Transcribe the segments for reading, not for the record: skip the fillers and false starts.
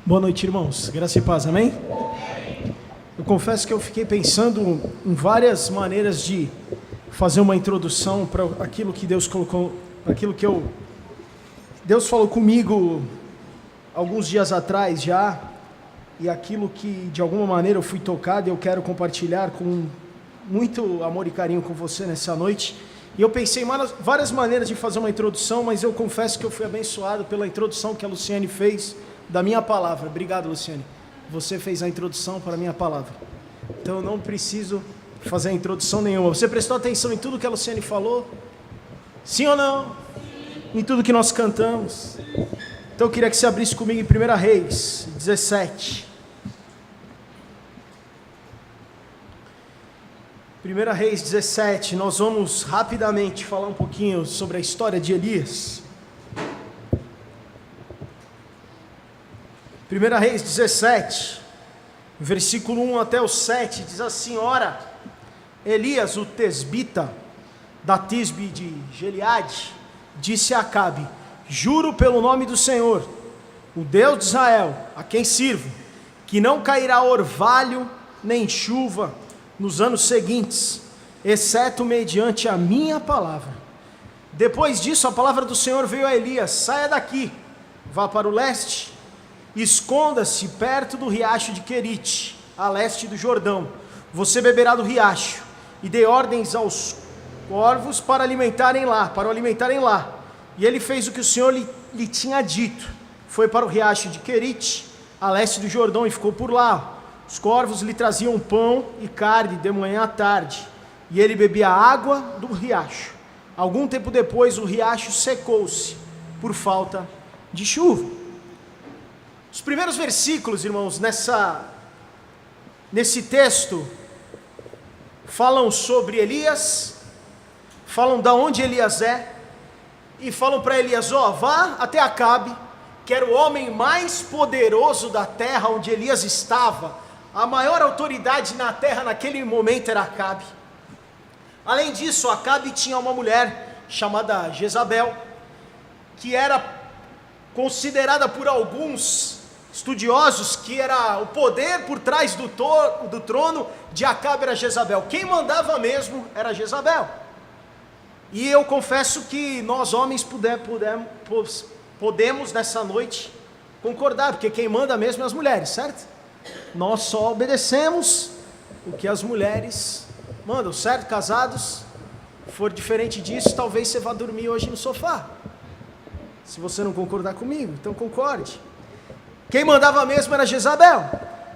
Boa noite, irmãos. Graça e paz, amém? Eu confesso que eu fiquei pensando em várias maneiras de fazer uma introdução para aquilo que Deus colocou, aquilo que Deus falou comigo alguns dias atrás já, e aquilo que de alguma maneira eu fui tocado e eu quero compartilhar com muito amor e carinho com você nessa noite. E eu pensei em várias maneiras de fazer uma introdução, mas eu confesso que eu fui abençoado pela introdução que a Luciane fez da minha palavra. Obrigado, Luciane. Você fez a introdução para a minha palavra. Então eu não preciso fazer a introdução nenhuma. Você prestou atenção em tudo que a Luciane falou? Sim ou não? Sim. Em tudo que nós cantamos? Então eu queria que você abrisse comigo em 1 Reis 17. 1 Reis 17, nós vamos rapidamente falar um pouquinho sobre a história de Elias. 1 Reis 17, versículo 1 até o 7, diz assim: Ora, Elias, o tesbita da Tisbe de Gileade, disse a Acabe: Juro pelo nome do Senhor, o Deus de Israel, a quem sirvo, que não cairá orvalho nem chuva nos anos seguintes, exceto mediante a minha palavra. Depois disso, a palavra do Senhor veio a Elias: Saia daqui, vá para o leste, esconda-se perto do riacho de Querite, a leste do Jordão. Você beberá do riacho. E dei ordens aos corvos para o alimentarem lá. E ele fez o que o Senhor lhe tinha dito. Foi para o riacho de Querite, a leste do Jordão, e ficou por lá. Os corvos lhe traziam pão e carne de manhã à tarde, e ele bebia água do riacho. Algum tempo depois, o riacho secou-se por falta de chuva. Os primeiros versículos, irmãos, nesse texto, falam sobre Elias, falam de onde Elias é, e falam para Elias: vá até Acabe, que era o homem mais poderoso da terra onde Elias estava. A maior autoridade na terra naquele momento era Acabe. Além disso, Acabe tinha uma mulher chamada Jezabel, que era considerada por alguns estudiosos que era o poder por trás do trono de Acabe, era Jezabel. Quem mandava mesmo era Jezabel. E eu confesso que nós homens podemos nessa noite concordar, porque quem manda mesmo é as mulheres, certo? Nós só obedecemos o que as mulheres mandam, certo? Casados, for diferente disso, talvez você vá dormir hoje no sofá, se você não concordar comigo. Então concorde. Quem mandava mesmo era Jezabel.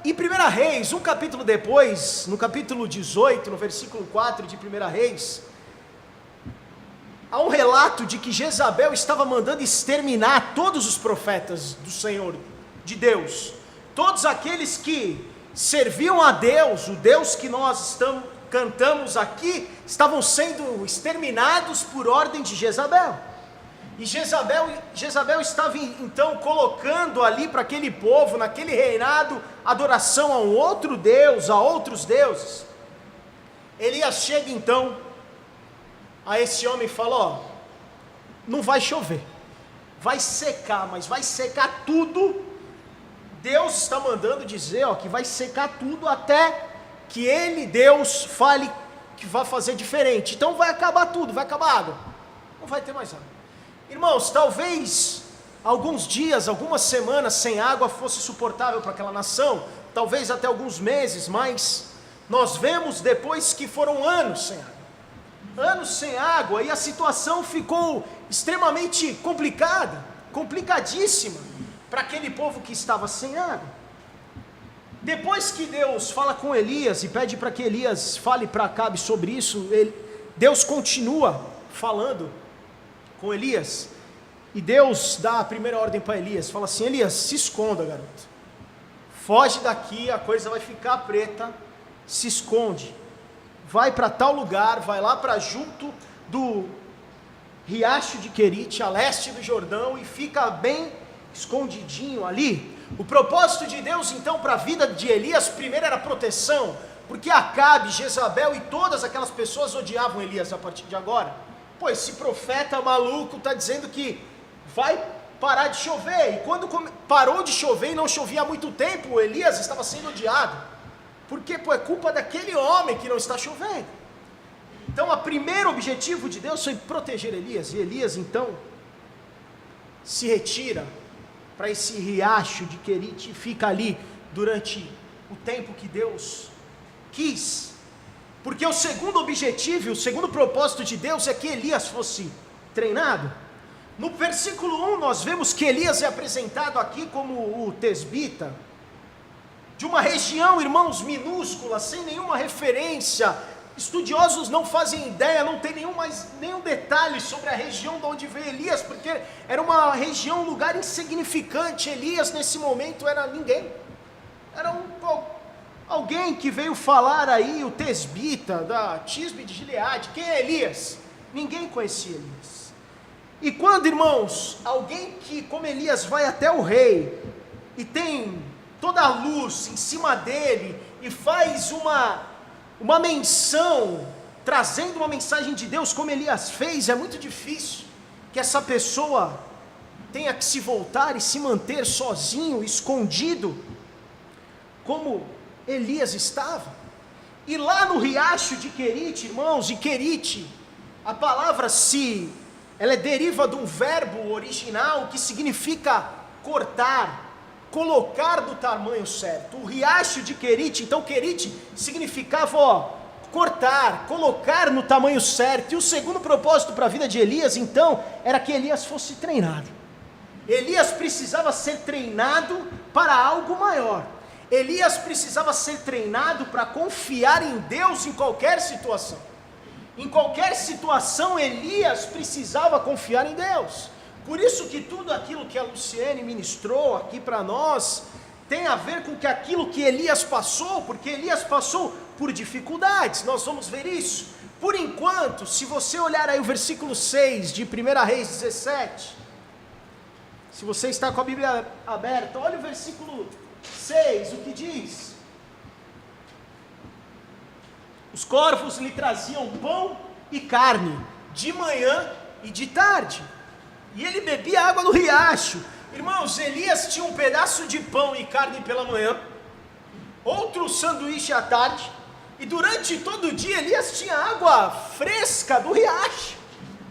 Em 1 Reis, um capítulo depois, no capítulo 18, no versículo 4 de 1 Reis, há um relato de que Jezabel estava mandando exterminar todos os profetas do Senhor, de Deus. Todos aqueles que serviam a Deus, o Deus que nós cantamos aqui, estavam sendo exterminados por ordem de Jezabel. E Jezabel estava então colocando ali para aquele povo, naquele reinado, adoração a um outro Deus, a outros deuses. Elias chega então a esse homem e fala: não vai chover, vai secar, mas vai secar tudo. Deus está mandando dizer que vai secar tudo até que ele, Deus, fale que vai fazer diferente. Então vai acabar tudo, vai acabar a água, não vai ter mais água. Irmãos, talvez alguns dias, algumas semanas sem água fosse suportável para aquela nação, talvez até alguns meses, mas nós vemos depois que foram anos sem água, e a situação ficou extremamente complicadíssima para aquele povo que estava sem água. Depois que Deus fala com Elias e pede para que Elias fale para Acabe sobre isso, Deus continua falando com Elias, e Deus dá a primeira ordem para Elias, fala assim: Elias, se esconda, garoto, foge daqui, a coisa vai ficar preta, se esconde, vai para tal lugar, vai lá para junto do riacho de Querite, a leste do Jordão, e fica bem escondidinho ali. O propósito de Deus então para a vida de Elias, primeiro era proteção, porque Acabe, Jezabel e todas aquelas pessoas odiavam Elias a partir de agora. Pô, esse profeta maluco está dizendo que vai parar de chover. E quando parou de chover e não chovia há muito tempo, Elias estava sendo odiado. Por quê? Pô, é culpa daquele homem que não está chovendo. Então, o primeiro objetivo de Deus foi proteger Elias. E Elias, então, se retira para esse riacho de Querite e fica ali durante o tempo que Deus quis. Porque o segundo objetivo, o segundo propósito de Deus é que Elias fosse treinado. No versículo 1 nós vemos que Elias é apresentado aqui como o tesbita, de uma região, irmãos, minúscula, sem nenhuma referência. Estudiosos não fazem ideia, não tem nenhum detalhe sobre a região de onde veio Elias, porque era uma região, um lugar insignificante. Elias nesse momento era ninguém, era alguém que veio falar aí, o tesbita da Tisbe de Gileade. Quem é Elias? Ninguém conhecia Elias. E quando, irmãos, alguém que como Elias vai até o rei e tem toda a luz em cima dele e faz uma menção, trazendo uma mensagem de Deus como Elias fez, é muito difícil que essa pessoa tenha que se voltar e se manter sozinho, escondido, como Elias estava. E lá no riacho de Querite, irmãos, e Querite, a palavra ela deriva de um verbo original que significa cortar, colocar do tamanho certo. O riacho de Querite, então Querite significava cortar, colocar no tamanho certo. E o segundo propósito para a vida de Elias, então, era que Elias fosse treinado. Elias precisava ser treinado para algo maior. Elias precisava ser treinado para confiar em Deus em qualquer situação. Em qualquer situação, Elias precisava confiar em Deus. Por isso que tudo aquilo que a Luciene ministrou aqui para nós, tem a ver com aquilo que Elias passou, porque Elias passou por dificuldades. Nós vamos ver isso. Por enquanto, se você olhar aí o versículo 6 de 1 Reis 17, se você está com a Bíblia aberta, olha o versículo 6, o que diz? Os corvos lhe traziam pão e carne, de manhã e de tarde, e ele bebia água do riacho. Irmãos, Elias tinha um pedaço de pão e carne pela manhã, outro sanduíche à tarde, e durante todo o dia Elias tinha água fresca do riacho.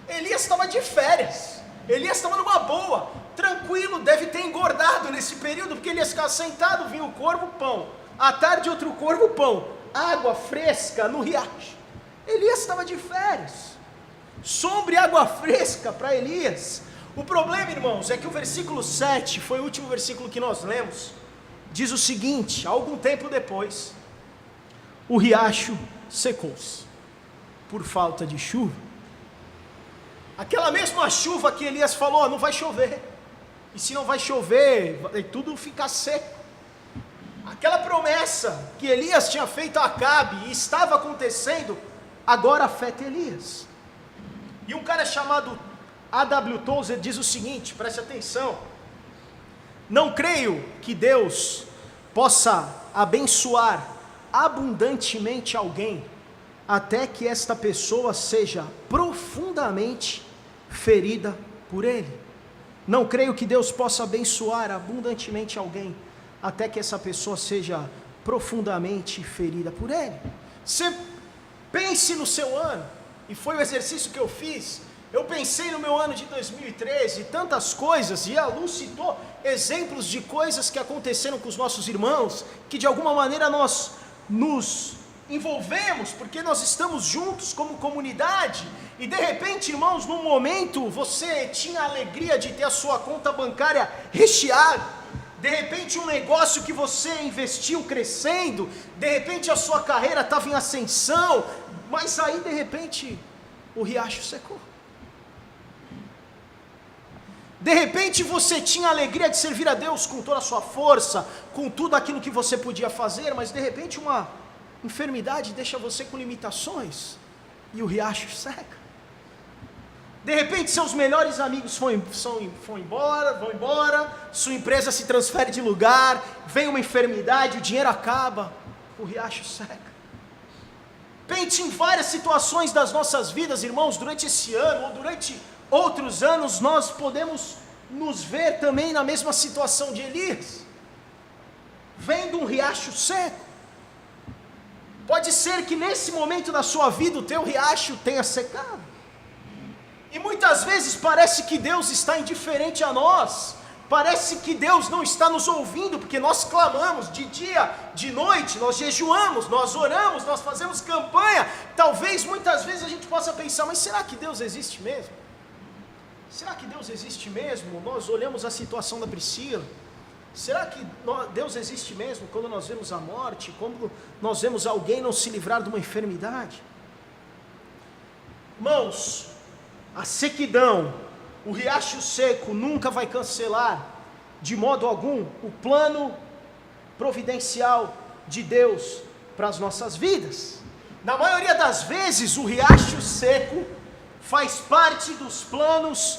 Elias estava de férias, Elias estava numa boa, tranquilo, deve ter engordado nesse período, porque Elias ficava sentado, vinha o corvo, pão, à tarde outro corvo, pão, água fresca no riacho. Elias estava de férias, sombra e água fresca para Elias. O problema, irmãos, é que o versículo 7, foi o último versículo que nós lemos, diz o seguinte: algum tempo depois, o riacho secou-se, por falta de chuva. Aquela mesma chuva que Elias falou, não vai chover, e se não vai chover, vai tudo ficar seco. Aquela promessa que Elias tinha feito a Acabe e estava acontecendo, agora afeta Elias. E um cara chamado A.W. Tozer diz o seguinte, preste atenção: não creio que Deus possa abençoar abundantemente alguém até que esta pessoa seja profundamente ferida por Ele. Não creio que Deus possa abençoar abundantemente alguém até que essa pessoa seja profundamente ferida por Ele. Você pense no seu ano, e foi o exercício que eu fiz. Eu pensei no meu ano de 2013, tantas coisas, e a Lu citou exemplos de coisas que aconteceram com os nossos irmãos, que de alguma maneira nós nos envolvemos, porque nós estamos juntos como comunidade, e de repente, irmãos, num momento você tinha a alegria de ter a sua conta bancária recheada, de repente um negócio que você investiu crescendo, de repente a sua carreira estava em ascensão, mas aí de repente o riacho secou. De repente você tinha a alegria de servir a Deus com toda a sua força, com tudo aquilo que você podia fazer, mas de repente uma enfermidade deixa você com limitações, e o riacho seca. De repente seus melhores amigos vão embora, sua empresa se transfere de lugar, vem uma enfermidade, o dinheiro acaba, o riacho seca. Pense em várias situações das nossas vidas, irmãos, durante esse ano, ou durante outros anos, nós podemos nos ver também na mesma situação de Elias, vendo um riacho seco. Pode ser que nesse momento da sua vida o teu riacho tenha secado, e muitas vezes parece que Deus está indiferente a nós, parece que Deus não está nos ouvindo, porque nós clamamos de dia, de noite, nós jejuamos, nós oramos, nós fazemos campanha. Talvez muitas vezes a gente possa pensar, mas será que Deus existe mesmo? Será que Deus existe mesmo? Nós olhamos a situação da Priscila, será que Deus existe mesmo quando nós vemos a morte, quando nós vemos alguém não se livrar de uma enfermidade? Irmãos, a sequidão, o riacho seco nunca vai cancelar de modo algum o plano providencial de Deus para as nossas vidas. Na maioria das vezes o riacho seco faz parte dos planos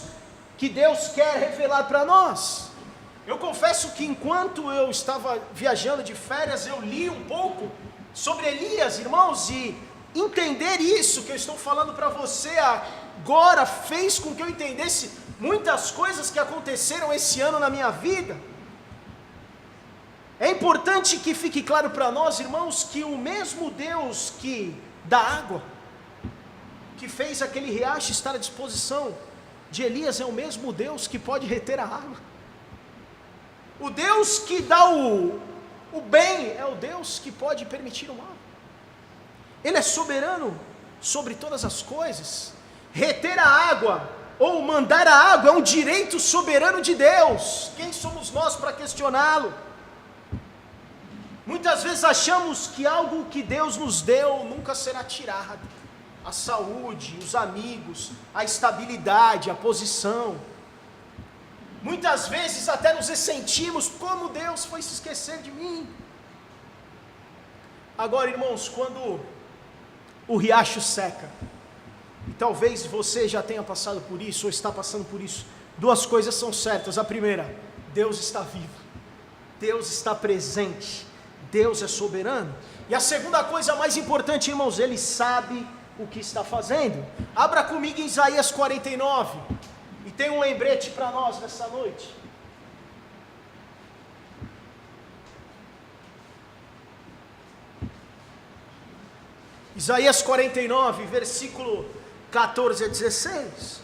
que Deus quer revelar para nós. Eu confesso que enquanto eu estava viajando de férias, eu li um pouco sobre Elias, irmãos, e entender isso que eu estou falando para você agora fez com que eu entendesse muitas coisas que aconteceram esse ano na minha vida. É importante que fique claro para nós, irmãos, que o mesmo Deus que dá água, que fez aquele riacho estar à disposição de Elias, é o mesmo Deus que pode reter a água. O Deus que dá o bem é o Deus que pode permitir o mal. Ele é soberano sobre todas as coisas. Reter a água ou mandar a água é um direito soberano de Deus. Quem somos nós para questioná-lo? Muitas vezes achamos que algo que Deus nos deu nunca será tirado. A saúde, os amigos, a estabilidade, a posição. Muitas vezes até nos ressentimos, como Deus foi se esquecer de mim. Agora, irmãos, quando o riacho seca, e talvez você já tenha passado por isso, ou está passando por isso, duas coisas são certas. A primeira, Deus está vivo, Deus está presente, Deus é soberano. E a segunda coisa mais importante, irmãos, Ele sabe o que está fazendo. Abra comigo em Isaías 49, e tem um lembrete para nós nessa noite. Isaías 49, versículo 14 a 16,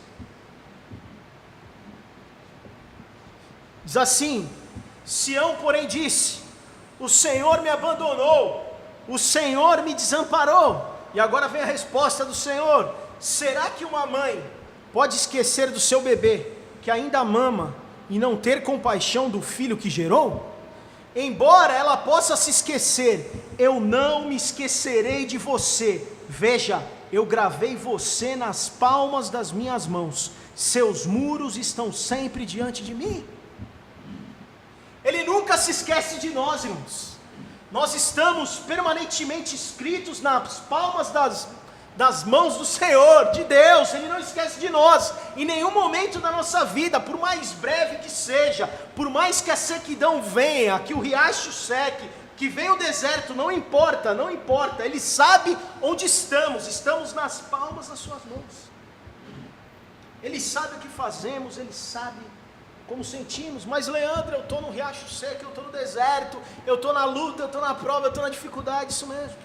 diz assim: Sião, porém, disse: o Senhor me abandonou, o Senhor me desamparou. E agora vem a resposta do Senhor: será que uma mãe pode esquecer do seu bebê, que ainda mama, e não ter compaixão do filho que gerou? Embora ela possa se esquecer, eu não me esquecerei de você. Veja, eu gravei você nas palmas das minhas mãos, seus muros estão sempre diante de mim. Ele nunca se esquece de nós, irmãos. Nós estamos permanentemente escritos nas palmas das mãos do Senhor, de Deus. Ele não esquece de nós, em nenhum momento da nossa vida, por mais breve que seja, por mais que a sequidão venha, que o riacho seque, que venha o deserto, não importa, não importa. Ele sabe onde estamos nas palmas das suas mãos. Ele sabe o que fazemos, Ele sabe como sentimos. Mas Leandro, eu estou no riacho seco, eu estou no deserto, eu estou na luta, eu estou na prova, eu estou na dificuldade. Isso mesmo.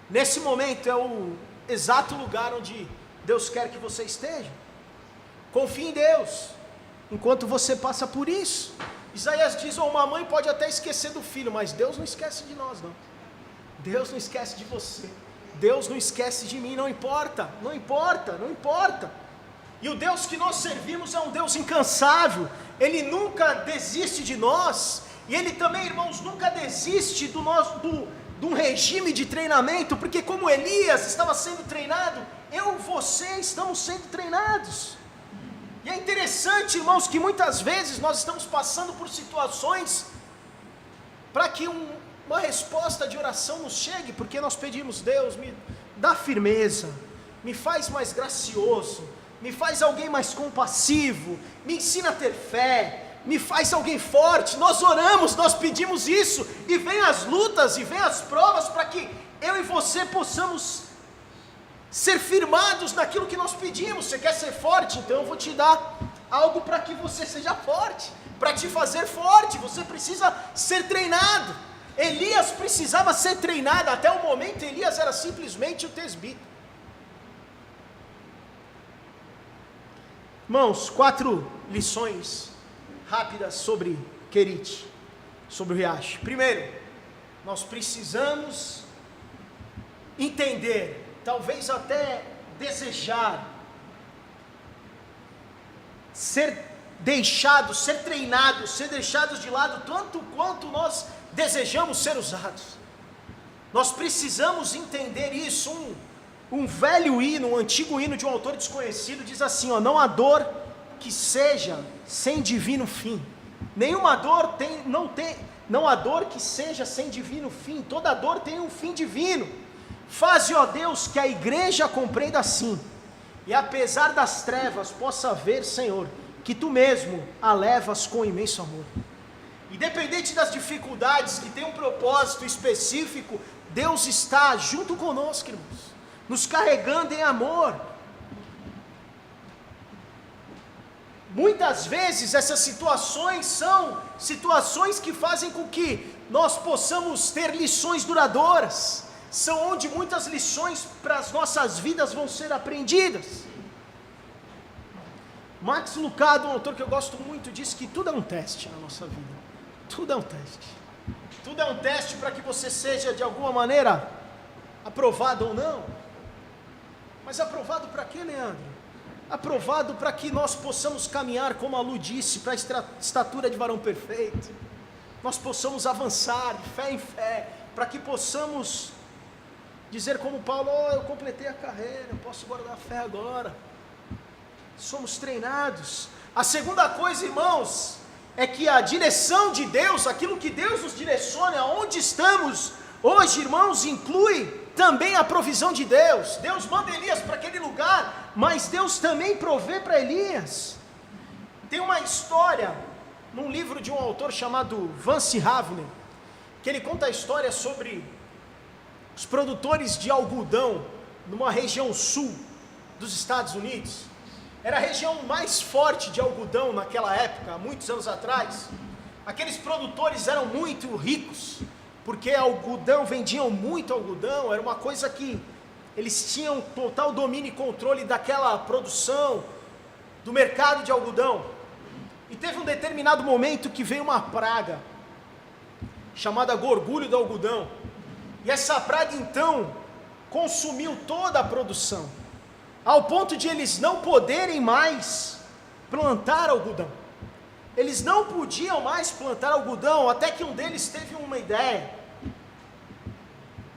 Nesse momento é o exato lugar onde Deus quer que você esteja. Confie em Deus, enquanto você passa por isso. Isaías diz: uma mãe pode até esquecer do filho, mas Deus não esquece de nós, não. Deus não esquece de você, Deus não esquece de mim, não importa, não importa, não importa. E o Deus que nós servimos é um Deus incansável, Ele nunca desiste de nós, e Ele também, irmãos, nunca desiste de um regime de treinamento, porque como Elias estava sendo treinado, eu e você estamos sendo treinados. E é interessante, irmãos, que muitas vezes nós estamos passando por situações para que uma resposta de oração nos chegue, porque nós pedimos: Deus, me dá firmeza, me faz mais gracioso, me faz alguém mais compassivo, me ensina a ter fé, me faz alguém forte. Nós oramos, nós pedimos isso, e vem as lutas, e vem as provas, para que eu e você possamos ser firmados naquilo que nós pedimos. Você quer ser forte? Então eu vou te dar algo para que você seja forte, para te fazer forte. Você precisa ser treinado. Elias precisava ser treinado. Até o momento Elias era simplesmente o tesbita. Irmãos, 4 lições rápidas sobre Querite, sobre o riacho. Primeiro, nós precisamos entender, talvez até desejar, ser deixados, ser treinados, ser deixados de lado, tanto quanto nós desejamos ser usados. Nós precisamos entender isso. Um velho hino, um antigo hino de um autor desconhecido diz assim, ó: não há dor que seja sem divino fim. Nenhuma dor não há dor que seja sem divino fim. Toda dor tem um fim divino. Faze, ó Deus, que a igreja compreenda assim, e apesar das trevas possa ver, Senhor, que tu mesmo a levas com imenso amor. Independente das dificuldades, que tem um propósito específico, Deus está junto conosco, irmãos, nos carregando em amor. Muitas vezes essas situações são situações que fazem com que nós possamos ter lições duradouras, são onde muitas lições para as nossas vidas vão ser aprendidas. Max Lucado, um autor que eu gosto muito, diz que tudo é um teste na nossa vida. Tudo é um teste. Tudo é um teste para que você seja de alguma maneira aprovado ou não. Mas aprovado para quê, Leandro? Aprovado para que nós possamos caminhar, como a Lu disse, para a estatura de varão perfeito. Nós possamos avançar de fé em fé, para que possamos dizer como Paulo: oh, eu completei a carreira, eu posso guardar a fé agora. Somos treinados. A segunda coisa, irmãos, é que a direção de Deus, aquilo que Deus nos direciona, aonde estamos hoje, irmãos, inclui também a provisão de Deus. Deus manda Elias para aquele lugar, mas Deus também provê para Elias. Tem uma história num livro de um autor chamado Vance Havner, que ele conta a história sobre os produtores de algodão numa região sul dos Estados Unidos. Era a região mais forte de algodão naquela época, há muitos anos atrás. Aqueles produtores eram muito ricos, porque vendiam muito algodão, era uma coisa que eles tinham total domínio e controle daquela produção, do mercado de algodão. E teve um determinado momento que veio uma praga, chamada gorgulho do algodão, e essa praga então consumiu toda a produção, ao ponto de eles não poderem mais plantar algodão. Eles não podiam mais plantar algodão, até que um deles teve uma ideia: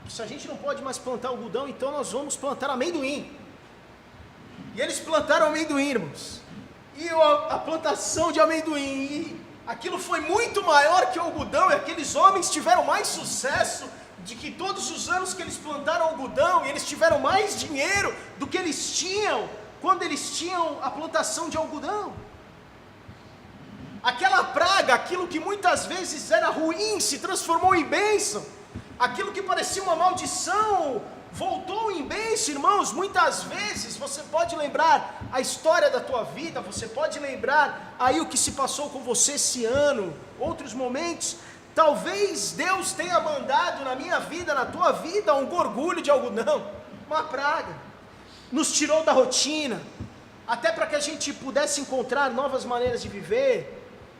se a gente não pode mais plantar algodão, então nós vamos plantar amendoim. E eles plantaram amendoim, irmãos, e a plantação de amendoim, aquilo foi muito maior que o algodão, e aqueles homens tiveram mais sucesso de que todos os anos que eles plantaram algodão, e eles tiveram mais dinheiro do que eles tinham quando eles tinham a plantação de algodão. Aquela praga, aquilo que muitas vezes era ruim, se transformou em bênção. Aquilo que parecia uma maldição voltou em bênção, irmãos. Muitas vezes você pode lembrar a história da tua vida, você pode lembrar aí o que se passou com você esse ano, outros momentos. Talvez Deus tenha mandado na minha vida, na tua vida, um gorgulho de algodão, uma praga. Nos tirou da rotina, até para que a gente pudesse encontrar novas maneiras de viver,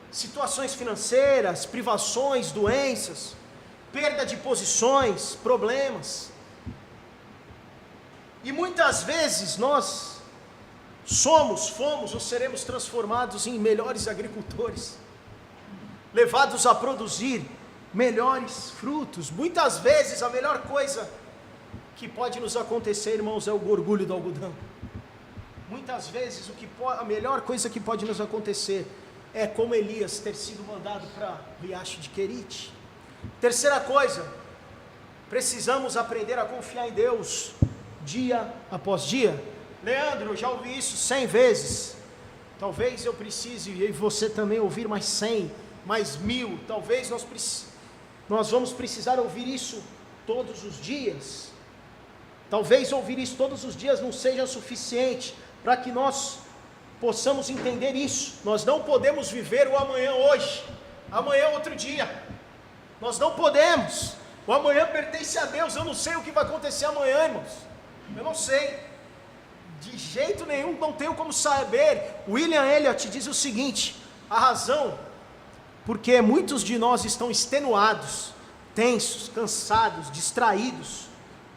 situações financeiras, privações, doenças, perda de posições, problemas. E muitas vezes nós fomos ou seremos transformados em melhores agricultores, levados a produzir melhores frutos. Muitas vezes a melhor coisa que pode nos acontecer, irmãos, é o gorgulho do algodão. Muitas vezes a melhor coisa que pode nos acontecer é como Elias ter sido mandado para o riacho de Querite. Terceira coisa, precisamos aprender a confiar em Deus dia após dia. Leandro, eu já ouvi isso 100 vezes, talvez eu precise, e você também, ouvir mais 100, mais 1000, talvez nós vamos precisar ouvir isso todos os dias. Talvez ouvir isso todos os dias não seja suficiente para que nós possamos entender isso. Nós não podemos viver o amanhã hoje. Amanhã é outro dia. Nós não podemos. O amanhã pertence a Deus. Eu não sei o que vai acontecer amanhã, irmãos. Eu não sei. De jeito nenhum, não tenho como saber. William Elliot diz o seguinte: a razão porque muitos de nós estão extenuados, tensos, cansados, distraídos,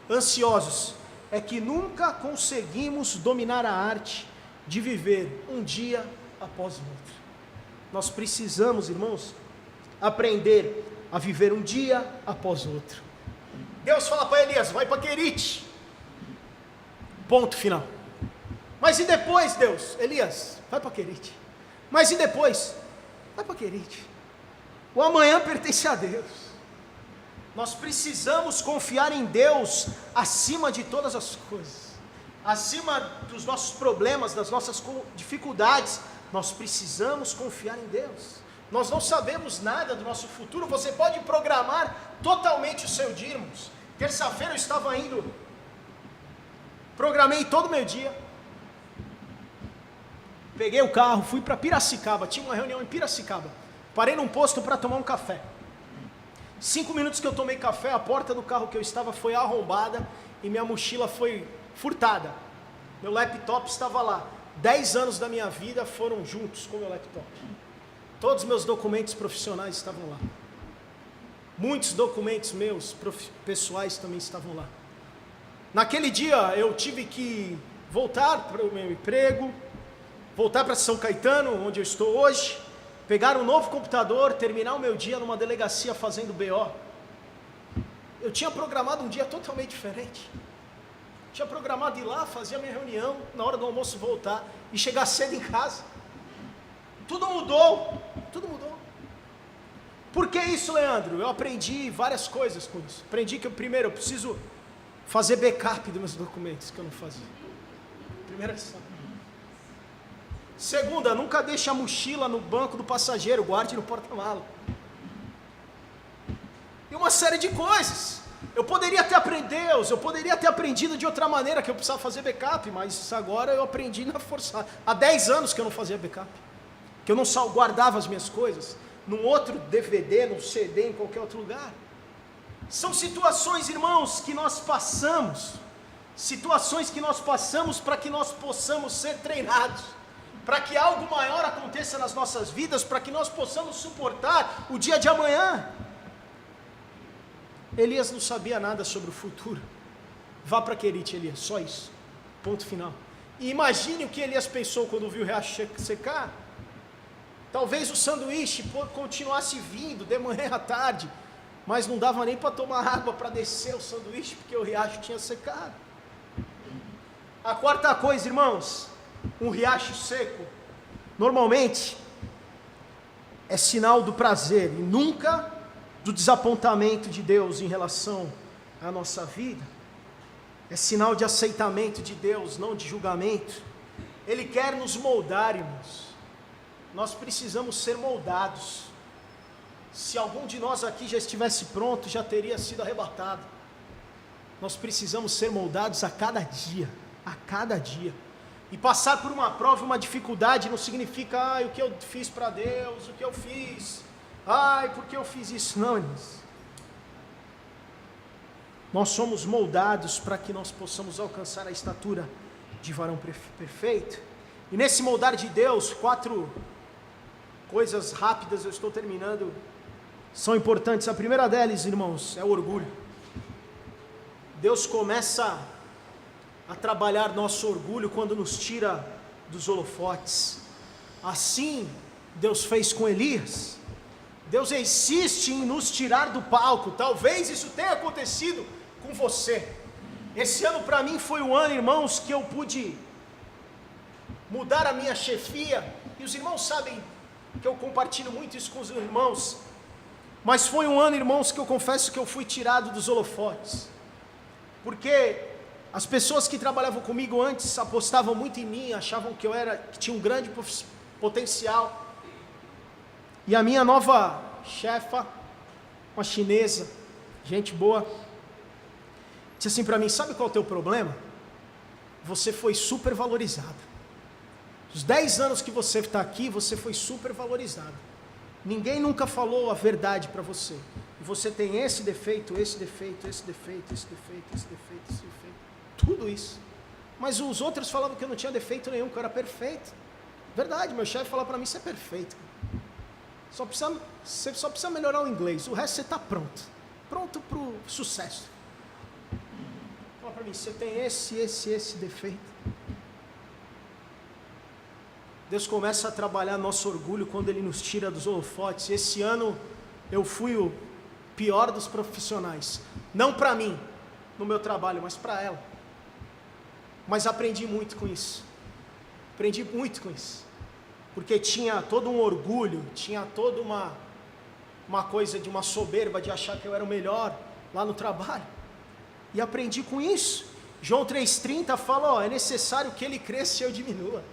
ansiosos, é que nunca conseguimos dominar a arte de viver um dia após o outro. Nós precisamos, irmãos, aprender a viver um dia após o outro. Deus fala para Elias: vai para Querite. Ponto final. Mas e depois, Deus? Elias, vai para Querite. Mas e depois? Vai para Querite. O amanhã pertence a Deus. Nós precisamos confiar em Deus acima de todas as coisas. Acima dos nossos problemas, das nossas dificuldades. Nós precisamos confiar em Deus. Nós não sabemos nada do nosso futuro. Você pode programar totalmente o seu dia, irmãos. Terça-feira eu estava indo, programei todo o meu dia. Peguei o carro, fui para Piracicaba, tinha uma reunião em Piracicaba. Parei num posto para tomar um café. 5 minutos que eu tomei café, a porta do carro que eu estava foi arrombada e minha mochila foi furtada. Meu laptop estava lá. 10 anos da minha vida foram juntos com o meu laptop. Todos os meus documentos profissionais estavam lá. Muitos documentos meus pessoais também estavam lá. Naquele dia eu tive que voltar para o meu emprego, voltar para São Caetano, onde eu estou hoje, pegar um novo computador, terminar o meu dia numa delegacia fazendo BO. Eu tinha programado um dia totalmente diferente. Tinha programado ir lá, fazer a minha reunião, na hora do almoço voltar e chegar cedo em casa. Tudo mudou, tudo mudou. Por que isso, Leandro? Eu aprendi várias coisas com isso. Aprendi que primeiro eu preciso fazer backup dos meus documentos, que eu não fazia. Primeira lição. Segunda, nunca deixe a mochila no banco do passageiro, guarde no porta-mala. E uma série de coisas. Eu poderia ter aprendido de outra maneira, que eu precisava fazer backup, mas agora eu aprendi na força. Há 10 anos que eu não fazia backup, que eu não só guardava as minhas coisas num outro DVD, num CD, em qualquer outro lugar. São situações, irmãos, que nós passamos, para que nós possamos ser treinados, para que algo maior aconteça nas nossas vidas, para que nós possamos suportar o dia de amanhã. Elias não sabia nada sobre o futuro. Vá para Querite, Elias, só isso, ponto final. E imagine o que Elias pensou quando viu o riacho secar. Talvez o sanduíche continuasse vindo de manhã à tarde, mas não dava nem para tomar água para descer o sanduíche, porque o riacho tinha secado. A quarta coisa, irmãos, um riacho seco, normalmente, é sinal do prazer e nunca do desapontamento de Deus em relação à nossa vida. É sinal de aceitamento de Deus, não de julgamento. Ele quer nos moldar, irmãos. Nós precisamos ser moldados. Se algum de nós aqui já estivesse pronto, já teria sido arrebatado. Nós precisamos ser moldados a cada dia, E passar por uma prova, uma dificuldade, não significa, o que eu fiz para Deus, o que eu fiz, por que eu fiz isso? Não, irmãos. Nós somos moldados para que nós possamos alcançar a estatura de varão perfeito. E nesse moldar de Deus, 4 coisas rápidas, eu estou terminando, são importantes. A primeira delas, irmãos, é o orgulho. Deus começa a trabalhar nosso orgulho quando nos tira dos holofotes. Assim Deus fez com Elias. Deus insiste em nos tirar do palco. Talvez isso tenha acontecido com você. Esse ano para mim foi um ano, irmãos, que eu pude mudar a minha chefia, e os irmãos sabem que eu compartilho muito isso com os irmãos, mas foi um ano, irmãos, que eu confesso que eu fui tirado dos holofotes, porque as pessoas que trabalhavam comigo antes apostavam muito em mim, achavam que que tinha um grande potencial, e a minha nova chefa, uma chinesa, gente boa, disse assim para mim: sabe qual é o teu problema? Você foi super valorizada. Os 10 anos que você está aqui, você foi super valorizado. Ninguém nunca falou a verdade para você. E você tem esse defeito, esse defeito, esse defeito, esse defeito, esse defeito, esse defeito. Tudo isso. Mas os outros falavam que eu não tinha defeito nenhum, que eu era perfeito. Verdade, meu chefe falava para mim, você é perfeito. Você só precisa melhorar o inglês, o resto você está pronto. Pronto para o sucesso. Fala para mim, você tem esse defeito. Deus começa a trabalhar nosso orgulho quando Ele nos tira dos holofotes. Esse ano eu fui o pior dos profissionais. Não para mim, no meu trabalho, mas para ela. Mas aprendi muito com isso. Aprendi muito com isso. Porque tinha todo um orgulho, tinha toda uma coisa de uma soberba de achar que eu era o melhor lá no trabalho. E aprendi com isso. João 3,30 fala, é necessário que Ele cresça e eu diminua.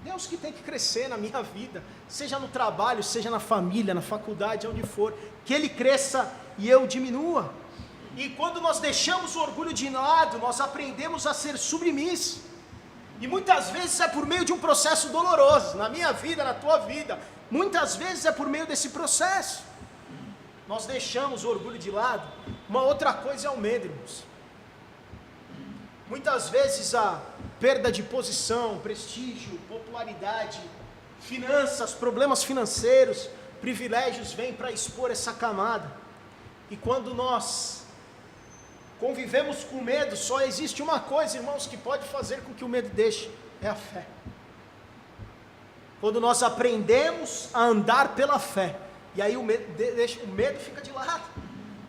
Deus que tem que crescer na minha vida, seja no trabalho, seja na família, na faculdade, onde for, que Ele cresça e eu diminua. E quando nós deixamos o orgulho de lado, nós aprendemos a ser submissos. E muitas vezes é por meio de um processo doloroso, na minha vida, na tua vida, muitas vezes é por meio desse processo. Nós deixamos o orgulho de lado. Uma outra coisa é o medo, irmãos. Muitas vezes a perda de posição, prestígio, popularidade, finanças, problemas financeiros, privilégios vêm para expor essa camada. E quando nós convivemos com medo, só existe uma coisa, irmãos, que pode fazer com que o medo deixe, é a fé. Quando nós aprendemos a andar pela fé, e aí o medo fica de lado.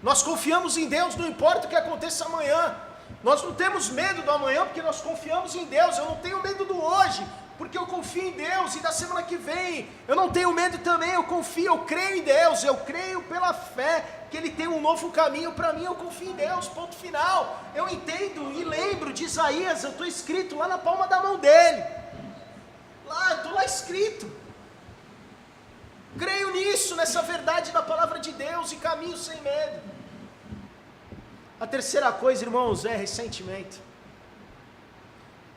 Nós confiamos em Deus, não importa o que aconteça amanhã. Nós não temos medo do amanhã porque nós confiamos em Deus. Eu não tenho medo do hoje porque eu confio em Deus, e da semana que vem eu não tenho medo também, eu confio, eu creio em Deus, eu creio pela fé que Ele tem um novo caminho para mim, eu confio em Deus, ponto final. Eu entendo e lembro de Isaías, eu estou escrito lá na palma da mão dele, estou lá escrito, creio nisso, nessa verdade da palavra de Deus e caminho sem medo. A terceira coisa, irmãos, é ressentimento.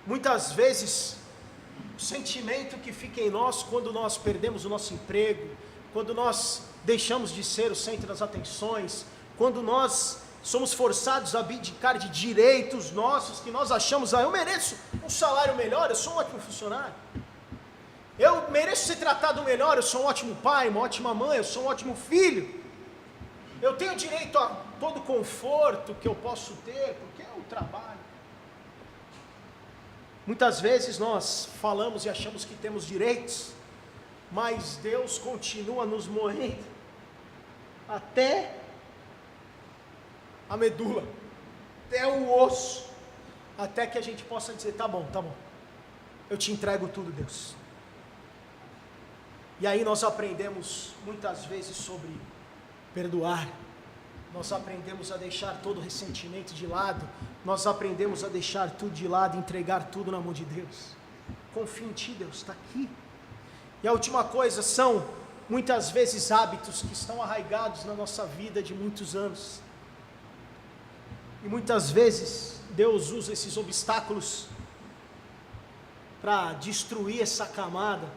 Muitas vezes o sentimento que fica em nós quando nós perdemos o nosso emprego, quando nós deixamos de ser o centro das atenções, quando nós somos forçados a abdicar de direitos nossos, que nós achamos, eu mereço um salário melhor, eu sou um ótimo funcionário, eu mereço ser tratado melhor, eu sou um ótimo pai, uma ótima mãe, eu sou um ótimo filho, eu tenho direito a todo o conforto que eu posso ter, porque é o trabalho. Muitas vezes nós falamos e achamos que temos direitos, mas Deus continua nos moendo até a medula, até o osso, até que a gente possa dizer, tá bom, eu te entrego tudo, Deus. E aí nós aprendemos muitas vezes sobre perdoar, nós aprendemos a deixar todo o ressentimento de lado, nós aprendemos a deixar tudo de lado, entregar tudo na mão de Deus. Confia em Ti, Deus, está aqui. E a última coisa são, muitas vezes, hábitos que estão arraigados na nossa vida de muitos anos. E muitas vezes, Deus usa esses obstáculos para destruir essa camada.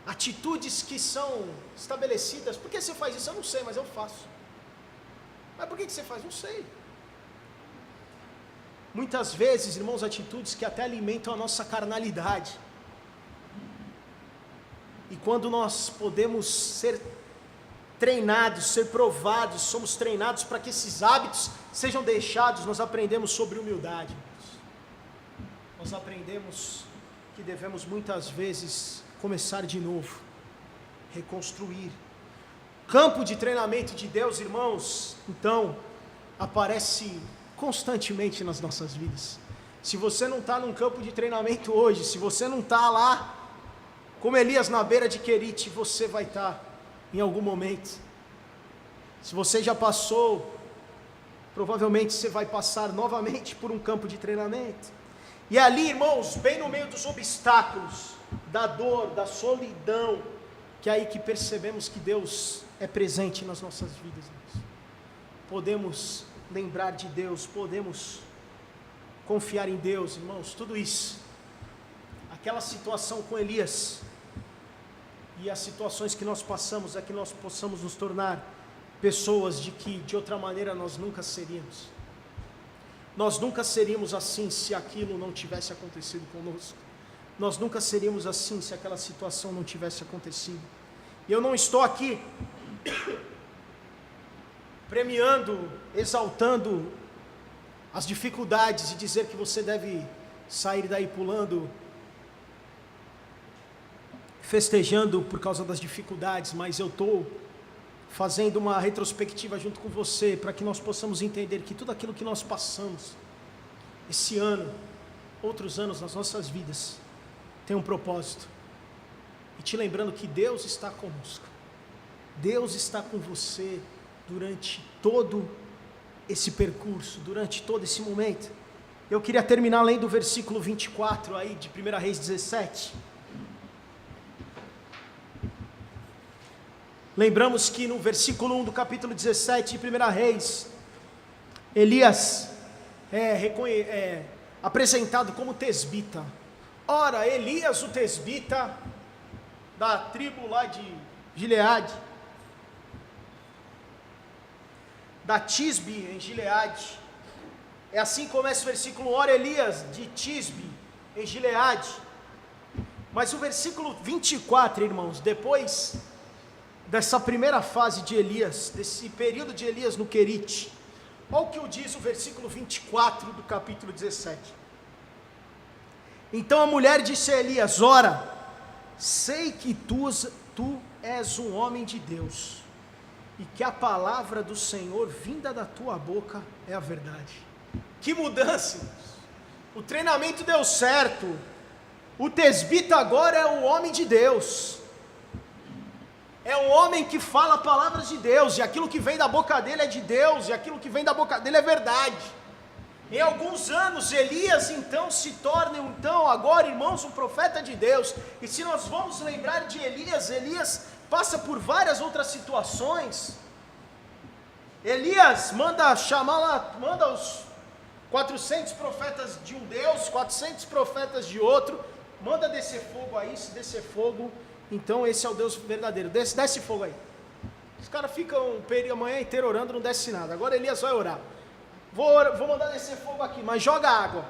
Atitudes que são estabelecidas. Por que você faz isso? Eu não sei, mas eu faço. Mas por que você faz? Não sei. Muitas vezes, irmãos, atitudes que até alimentam a nossa carnalidade. E quando nós podemos ser treinados, ser provados, somos treinados para que esses hábitos sejam deixados, nós aprendemos sobre humildade. Nós aprendemos que devemos muitas vezes começar de novo, reconstruir. Campo de treinamento de Deus, irmãos, então, aparece constantemente nas nossas vidas. Se você não está num campo de treinamento hoje, se você não está lá, como Elias na beira de Querite, você vai estar em algum momento. Se você já passou, provavelmente você vai passar novamente por um campo de treinamento. E ali, irmãos, bem no meio dos obstáculos, da dor, da solidão, que é aí que percebemos que Deus é presente nas nossas vidas, irmãos. Podemos lembrar de Deus, podemos confiar em Deus, irmãos, tudo isso. aquela situação com Elias e as situações que nós passamos, é que nós possamos nos tornar pessoas de que de outra maneira nós nunca seríamos. Nós nunca seríamos assim se aquilo não tivesse acontecido conosco. Nós nunca seríamos assim se aquela situação não tivesse acontecido. E eu não estou aqui premiando, exaltando as dificuldades e dizer que você deve sair daí pulando, festejando por causa das dificuldades, mas eu estou fazendo uma retrospectiva junto com você, para que nós possamos entender que tudo aquilo que nós passamos, esse ano, outros anos nas nossas vidas, tem um propósito, e te lembrando que Deus está conosco, Deus está com você, durante todo esse percurso, durante todo esse momento. Eu queria terminar lendo o versículo 24 aí, de 1 Reis 17, lembramos que no versículo 1 do capítulo 17 de 1 Reis, Elias é apresentado como tesbita. Ora, Elias o tesbita, da tribo lá de Gileade, da Tisbe em Gileade, é assim que começa o versículo. Ora, Elias de Tisbe em Gileade. Mas o versículo 24, irmãos, depois dessa primeira fase de Elias, desse período de Elias no Querite, olha o que diz o versículo 24 do capítulo 17. Então a mulher disse a Elias: ora, sei que tu és um homem de Deus, e que a palavra do Senhor vinda da tua boca é a verdade. Que mudança, irmãos. O treinamento deu certo, o tesbita agora é o homem de Deus, é um homem que fala palavras de Deus, e aquilo que vem da boca dele é de Deus, e aquilo que vem da boca dele é verdade. Em alguns anos, Elias então se torna, agora, irmãos, um profeta de Deus. E se nós vamos lembrar de Elias, Elias passa por várias outras situações. Elias manda os 400 profetas de um Deus, 400 profetas de outro, manda descer fogo aí. Se descer fogo, então esse é o Deus verdadeiro. Desce fogo aí. Os caras ficam a manhã inteira orando, não desce nada. Agora Elias vai orar. Vou mandar descer fogo aqui, mas joga água.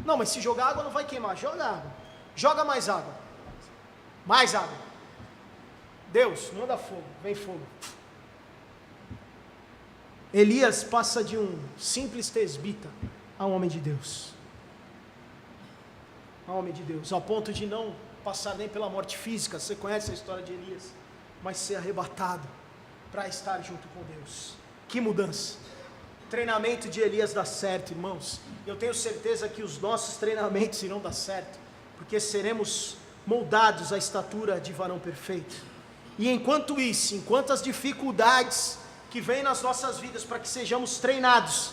Não, mas se jogar água não vai queimar. Joga água. Joga mais água. Mais água. Deus, manda fogo. Vem fogo. Elias passa de um simples tesbita a um homem de Deus. A um homem de Deus. Ao ponto de não passar nem pela morte física. Você conhece a história de Elias. Mas ser arrebatado para estar junto com Deus. Que mudança. O treinamento de Elias dá certo, irmãos. Eu tenho certeza que os nossos treinamentos irão dar certo, porque seremos moldados à estatura de varão perfeito. E enquanto isso, enquanto as dificuldades que vêm nas nossas vidas para que sejamos treinados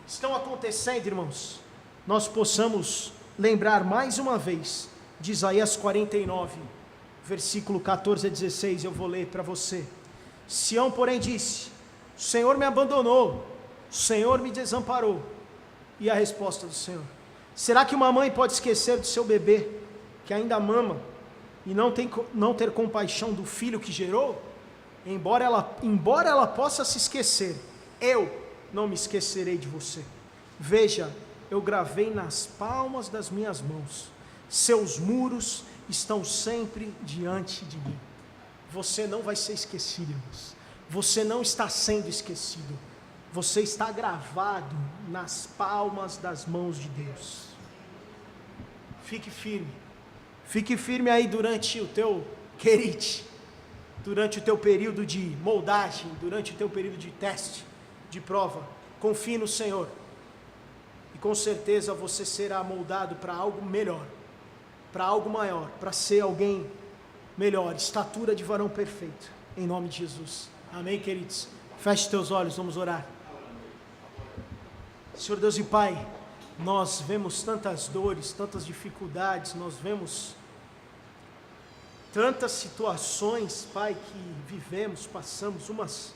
estão acontecendo, irmãos, nós possamos lembrar mais uma vez de Isaías 49, versículo 14 a 16, eu vou ler para você. Sião, porém, disse: o Senhor me abandonou, o Senhor me desamparou. E a resposta do Senhor: será que uma mãe pode esquecer do seu bebê que ainda mama e não ter compaixão do filho que gerou? Embora ela possa se esquecer, eu não me esquecerei de você. Veja, eu gravei nas palmas das minhas mãos, seus muros estão sempre diante de mim. Você não vai ser esquecido, irmãos. Você não está sendo esquecido. Você está gravado nas palmas das mãos de Deus. Fique firme. Fique firme aí durante o teu querite, durante o teu período de moldagem, durante o teu período de teste, de prova. Confie no Senhor. E com certeza você será moldado para algo melhor, para algo maior, para ser alguém melhor, estatura de varão perfeito. Em nome de Jesus. Amém, queridos? Feche teus olhos, vamos orar. Senhor Deus e Pai, nós vemos tantas dores, tantas dificuldades, nós vemos tantas situações, Pai, que vivemos, passamos, umas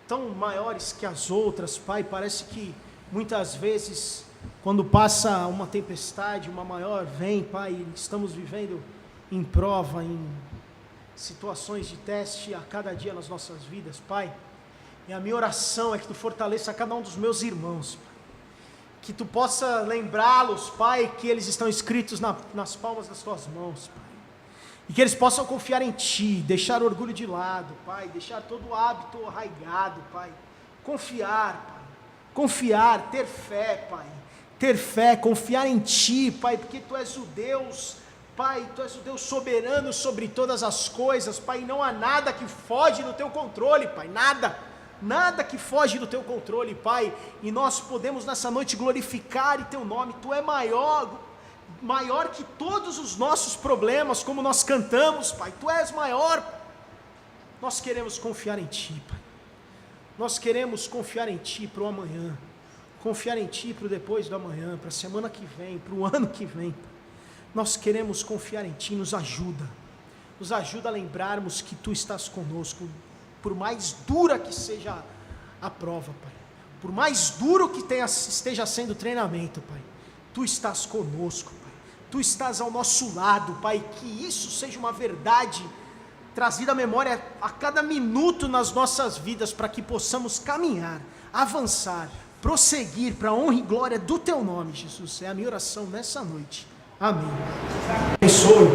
tão maiores que as outras, Pai. Parece que muitas vezes, quando passa uma tempestade, uma maior vem, Pai, estamos vivendo em prova, em situações de teste a cada dia nas nossas vidas, Pai. E a minha oração é que Tu fortaleça cada um dos meus irmãos, Pai. Que Tu possa lembrá-los, Pai, que eles estão escritos nas palmas das Tuas mãos, Pai. E que eles possam confiar em Ti, deixar o orgulho de lado, Pai, deixar todo o hábito arraigado, Pai. Confiar, Pai. Confiar, ter fé, Pai. Ter fé, confiar em Ti, Pai, porque Tu és o Deus, Pai, Tu és o Deus soberano sobre todas as coisas, Pai, e não há nada que foge do Teu controle, Pai, nada que foge do Teu controle, Pai, e nós podemos nessa noite glorificar em Teu nome. Tu é maior que todos os nossos problemas, como nós cantamos, Pai, Tu és maior. Nós queremos confiar em Ti, Pai, nós queremos confiar em Ti para o amanhã, confiar em Ti para o depois do amanhã, para a semana que vem, para o ano que vem, Pai. Nós queremos confiar em Ti, nos ajuda a lembrarmos que Tu estás conosco, por mais dura que seja a prova, Pai, por mais duro que esteja sendo o treinamento, Pai, Tu estás conosco, Pai, Tu estás ao nosso lado, Pai, que isso seja uma verdade trazida à memória a cada minuto nas nossas vidas, para que possamos caminhar, avançar, prosseguir para a honra e glória do Teu nome, Jesus. É a minha oração nessa noite. Amém. Abençoe.